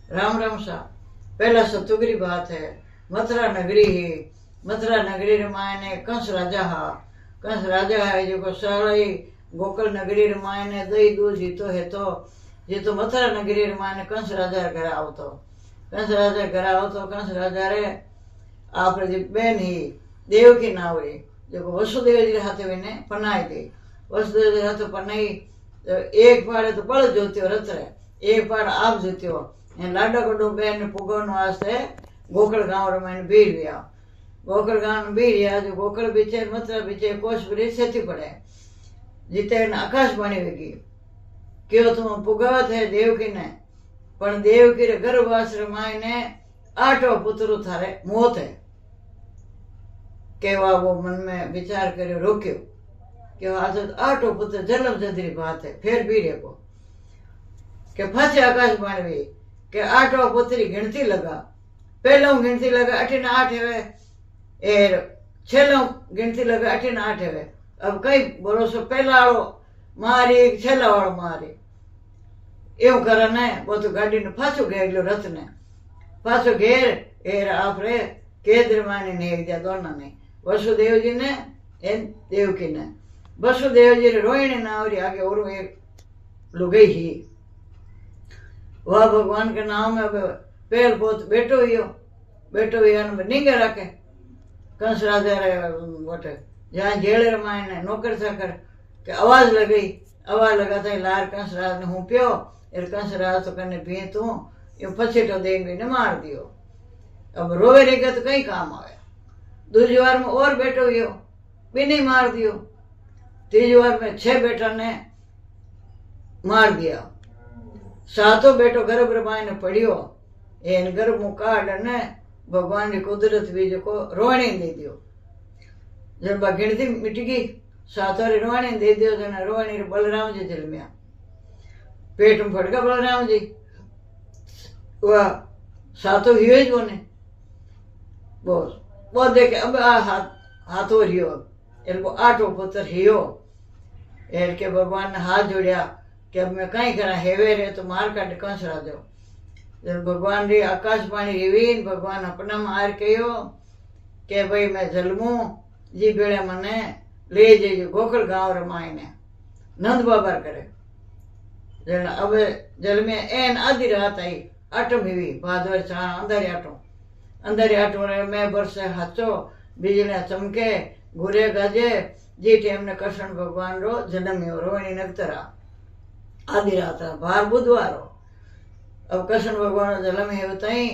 राम राम सा। पहला सतुगरी बात है। मथुरा नगरी ही, मथुरा नगरी रे मायने कंस राजा हा। कंस राजा है जो सारी गोकुल नगरी रे मायने दही दूध जीतो है तो मथुरा नगरी रे मायने कंस राजा घर आवतो। कंस राजा घर आवतो। कंस राजा रे आप बेन ही देवकी नावरी जो वसुदेव जी हाथे विने पनाई दी। वसुदेव जी हाथे पनाई एक पाड़े तो बड़ जोत्यो रथ रे, एक पाड़ आप जोत्यो लाडो कड़ो बेन पुगोन वास्ते गोकुल गांव रे मैंने बीर गया। गोकुल गांव में बीर गया जो गोकुल बीचे मथुरा बीचे कोश बरी सेती पड़े जीते आकाशवाणी वेगी क्यों तुम पुगावत है देवकी ने पण देवकी रे गर्भवास रे मायने 8 पुत्र थारे मौत है। केवा वो मन में विचार करे रोक्यो कि आज 8 पुत्र जन्म जदरी बात है। फिर भी को के फंसे आकाशवाणी के 8 पुत्री गिनती लगा। पहला गिनती लगा 8 ने 8 है एर छेलो गिनती लगा 8 ने 8 है। अब कई भरोसो पहला वालो मारी छेला वालो मारी एवं करने वो तो गाड़ी ने फांसो घेर रथ ने पाछो घेर एर आपरे केद्र मानी ने दिया दोनों ने वसुदेव जी ने एन देवकी ने। वसुदेव जी रोहिणी नावरी आगे और एक लुगई ही वह भगवान के नाम में पेल पोत बेटो हियो निंगे रखे। कंस राजा रे बोटे जहाँ जेल रे मायने नौकर चाकर के आवाज लगा था लार कंस राज ने हूँ प्यो एर कंस राज तो कने भी तू ये पछेटो देख भी ने मार दियो। अब रोवे रहेगा तो कई काम आवे। दूसरी बार में और बेटो हियो भी नहीं मार दियो। तीसरी बार में 6 बेटा ने मार दिया। 7 बेटो गर्भ रमाय ने पढ़ियो एन गर्भ मु काढ़ ने भगवान की कुदरत भी जो रोहिणी दे दियो। जब गिनती मिट गई 7 रोहिणी दे दियो जने रोहिणी बलराम जी जन्मिया। पेट में फटका बलराम जी वह 7 हियो ही बोने बोस वो देखे अब हाथों रियो इनको 8 पुत्र हियो एर के भगवान ने हाथ जोड़िया कि अब मैं कहीं करा हेवे रे तो मार काट कंस राजो। जब भगवान री आकाशवाणी रिवीन भगवान अपना मार कहो के भाई मैं जलमू जी बेड़े मने ले जाइए गोकुल गांव रे मायने नंद बाबा करे जन अब जल में एन आधी रात आई 8 हुई भादवर चाण अंदर आटो में बरसे हाचो बिजलियां चमके घुरे गाजे जी टेम ने कृष्ण भगवान रो जन्म हो रोहिणी नक्तरा आधी रात बार बुधवार हो। अब कृष्ण भगवान रो जन्म है तई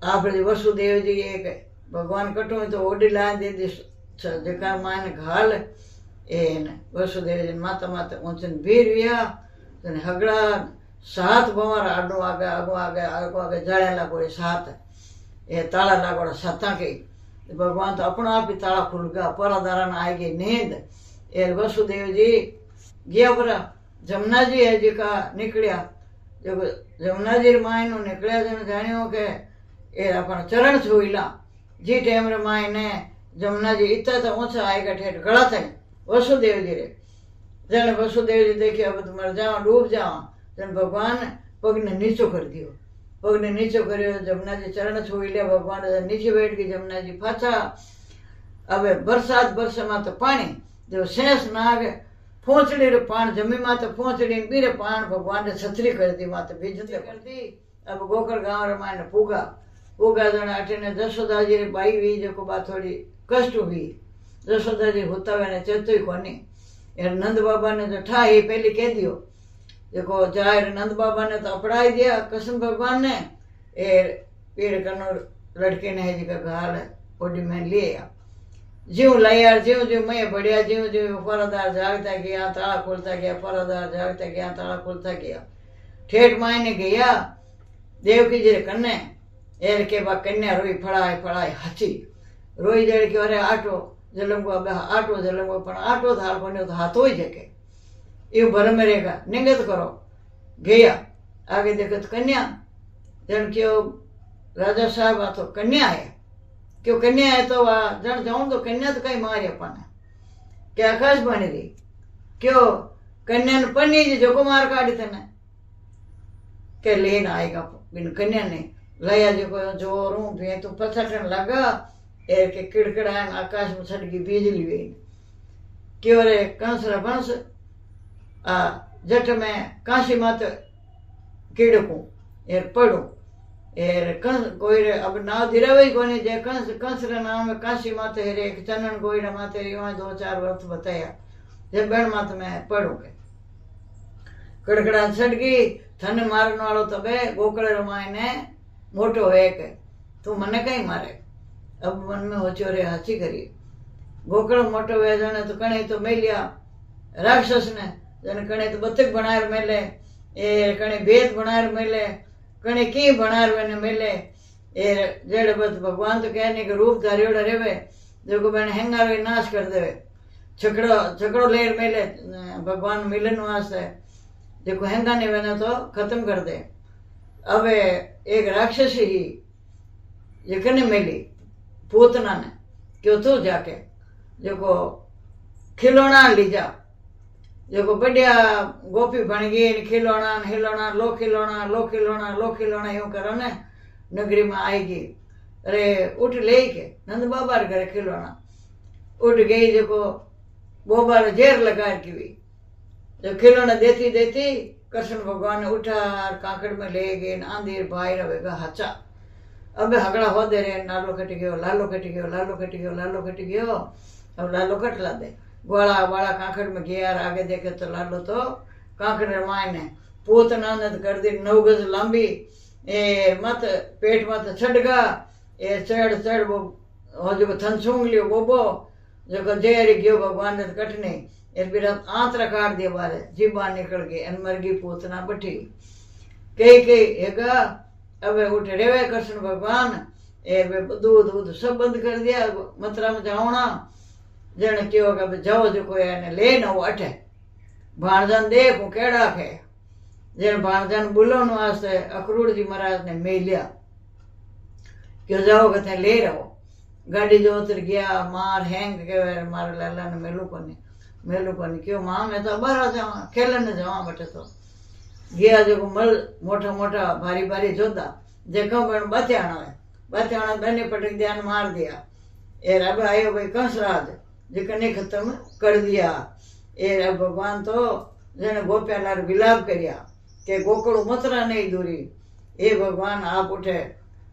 आप वसुदेव जी एक भगवान कटो तो ओडी ला दे दी जका मान घाल एन वसुदेव जी माता ऊंचन भीर विया तने हगड़ा 7 बवार आडो आगे जाड़ेला कोई 7 ये ताला लागोड़ा 7 के भगवान तो अपना आप ही ताला खुल गया परदारा आई गई नींद। एर वसुदेव जी गया बरा जमुना जी है जी का निकलिया जब जमुना जी मायनो निकलिया जन जानियो के एर अपन चरण छुईला जी टाइम रे मायने जमुना जी इतना तो ऊंचा आएगा ठेठ गला थे वसुदेव जी रे जन वसुदेव जी देखे अब तुम मर जाओ डूब जाओ जन भगवान पग ने नीचो कर दियो। पग ने नीचो करियो जमुना जी चरण छुई लिया भगवान नीचे बैठ गई जमुना जी पाछा। अब बरसात बरसे में तो पानी जो शेष नाग फोचड़ी रे पान जमी माते फोचड़ी बीरे पान भगवान ने छतरी कर दी माते बेइज्जती कर दी। अब गोकुल गांव रे माने पूगा जने अठने जसोदा जी रे बाई हुई जो बात थोड़ी कष्ट हुई। जसोदा जी होता ने चेतोई कोनी एर नंद बाबा ने जो ठाई पहले कह दियो देखो जाहिर नंद बाबा ने तो अपड़ाई दिया कृष्ण भगवान ने एर पेड़ कनो लड़के ने जी का घाल ओडी में लिया जीव लाया जीव मैं बढ़िया जीव परदार जागता गया ताला खुलता गया परदार जागता गया ताला खुलता गया ठेठ मायने गया देवकी जी कन्ने एर के बा कन्या रोई फड़ाई हची रोई जड़ के अरे आटो जलम पण आटो थाल कोने तो हाथो ही जके ये भर में रहेगा निंगत करो गया आगे देखो तो कन्या जन क्यों राजा साहब आ तो कन्या है क्यों कन्या है तो जन जाऊं तो कन्या तो कहीं मारे अपन क्या आकाश बन गई क्यों कन्या ने पन्नी जी जो को मार काटी थे के लेन आएगा बिन कन्या ने लाया जो जोरू भी तो पछाटन लगा एर के किड़किड़ान आकाश में छटकी बिजली हुई क्यों रे कंसरा बंस आ जट में काशी मत किड़कू एर पड़ू एर कंस कोई रे अब नाव दिरावे कोनी जे कंस रे नाम में काशी माते रे एक चनन गोईड़ा माते रे वहां 2-4 वर्ष बताया जे बेण मात में पड़ू के कड़कड़ा छट गई थने मारन वालो तबे गोकळे रमाय ने मोटो है के तू मने कई मारे अब मन में होचो रे हाची करी गोकळ मोटो वे जने तो कणे तो मेलिया राक्षस ने जने कणे तो बतक बनायर मेले ए कणे भेद बनायर मेले कणे की बनायर वेने मेले ए जेड़े बत भगवान तो कहने के रूप धारियोड़ा रेवे देखो बन हेंगावे नाश कर देवे छकड़ो लेर मेले भगवान मिलन वास्ते देखो हेंगा ने वेने तो खत्म कर दे अब एक राक्षस ही ये कने मिली पूतना ने क्यों तो जाके देखो खिलौना ली जा देखो बढ़िया गोपी बन गई खिलौना हिलौना लो खिलौना लो खिलौना लो खिलौना यूं करो ने नगरी में आएगी अरे उठ ले के नंद बाबा रे घरे खिलौना उठ गई देखो बोबा रे जेर लगा की हुई जब खिलौना देती देती कृष्ण भगवान उठा और काकड़ में ले गए आंधी भाई रहेगा हचा अब हगड़ा हो दे रहे नालो कट गयो लालो कट गयो लालो कट गयो लालो कट गयो अब लालो कट ला दे गोला वाला काकड़ में गया और आगे देखे तो लालो तो काकड़ माय ने पूतना ने कर दी 9 गज लंबी ए मत पेट मत छड़गा ए चढ़ वो हो जो थन सूंघ लियो बोबो जो जेरी गयो भगवान ने कटने एर बिरा आंतरा काट दिया बारे जीबा निकल गई अन मर गई पूतना बठी कई हेगा अब उठ रेवे कृष्ण भगवान ए दूध सब बंद कर दिया मथुरा में जावना जन क्यों का जाओ जो कोई ने ले न वो अठे भाणजन देखो केड़ा खे जन भाणजन बुलोन वास्ते अखरूड़ जी महाराज ने मेलिया क्यों जाओ कथे ले रहो गाड़ी जो उतर गया मार हैंग के मार लाला ने मेलू कोनी क्यों मां मैं तो बाहर जावा खेलन जावा बटे तो गया जो मल मोटा भारी जोधा देखो बन बचाना बने पटक ध्यान मार दिया ए अब आयो भाई कंसराज जिकने खत्म कर दिया ए भगवान तो जने गोप्यालार विलाप करिया के गोकड़ू मथुरा नहीं दूरी ए भगवान आप उठे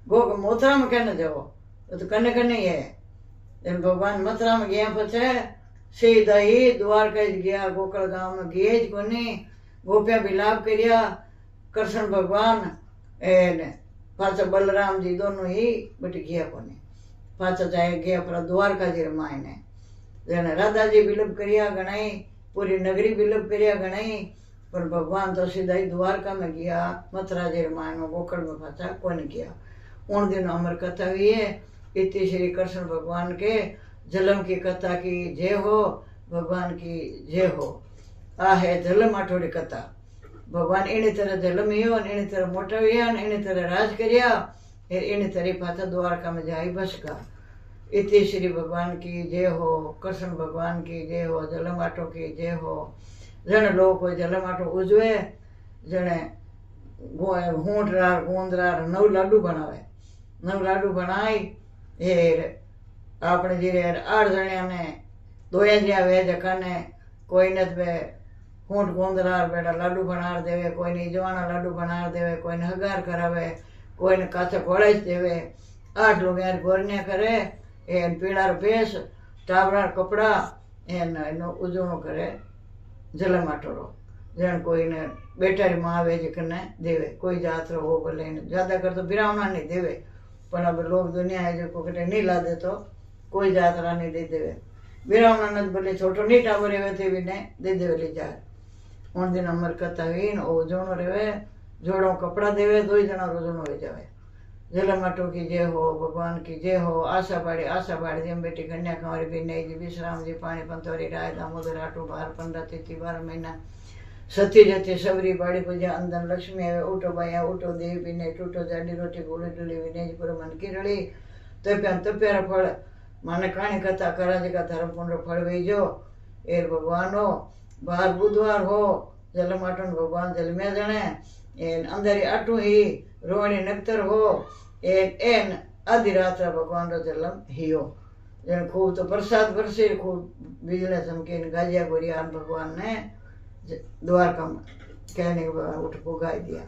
मथुरा में कहने जाओ तो कने कने है जन भगवान मथुरा में गया पछे सीधा ही द्वारका गया गोकल गांव में गए कोनी गोपिया विलाप करिया कृष्ण भगवान ए पाचा बलराम जी दोनों ही बट गया कोनी पाचा जाए गया पर द्वारका जी रमाय ने जने राधा जी विलप करिया गणाई पूरी नगरी विलप करिया गणाई पर भगवान तो सीधा ही द्वारका में गया मथुरा जी रमाय में गोकल में पाचा कौन गया उन दिन अमर कथा हुई है इतनी श्री कृष्ण भगवान के जलम की कथा की जय हो भगवान की जय हो आ है जलम आठोड़ी कथा भगवान इनी तरह जलम हियो इनी तरह मोटा हुआ इनी तरह राज करिया इनी तरह पाता द्वारका में जाई बस का इतनी श्री भगवान की जय हो कृष्ण भगवान की जय हो जलम आटो की जय हो जन लोग कोई जलम आटो उजवे जने हूंट रार गोंद रार 9 लाडू बनावे 9 लाडू बनाई आपने जी 8 जणिया ने दोया जिया वे जने कोई ने हूंट गोंदरार बेटा लाडू बना देवे कोई ने जवाना लाडू बना देवे कोई ने हगार करावे कोई ने काचा घोड़ाई देवे 8 लोग यार गोरनिया करे एन पीड़ा पेश टाबरा कपड़ा एन उजवणो करे जलम आटोड़ो जन कोई ने बेटा री माँ वे जने देवे कोई जात रो हो बोले ज्यादा कर तो बिरावना नहीं देवे पर अब लोग दुनिया है जो कटे नहीं ला दे तो कोई जातरा नहीं दे देवे बिरावना ने बोले छोटो नहीं टाबर रेवे थे भी ने दे देवे ले जाए उन दिन अमर कथा हुई ओ जोनो रेवे जोड़ो कपड़ा देवे 2 जना रोजनो हो जावे जलम आटो की जय हो भगवान की जय हो आशा बाड़ी जेम बेटी कन्या कुंवारी विनय जी विश्राम जी पानी पंतोरी राय दामोदर आटो 12 15 तिथि 12 महीना सती जती सबरी बाड़ी पूजा अंदन लक्ष्मी है उठो बाया उठो देवी विनय टूटो जाडी रोटी गोली डली विनय जी पुर मन की रड़ी तप्यारा फल माने कहानी कथा करा जी का धर्म पुण्य फल वेजो एर भगवान हो 12 बुधवार हो जलम आटन भगवान जल में जने अंदर अटू ही रोहिणी नक्तर हो एन आधी रात भगवान रो जन्म हियो जन खूब तो प्रसाद बरसे खूब बिजली चमके गाजिया गोरिया भगवान ने द्वारका में कहने के बाद उठ पुगाई दिया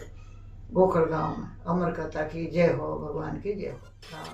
गोखल गांव में। अमर कथा की जय हो, भगवान की जय हो। हाँ।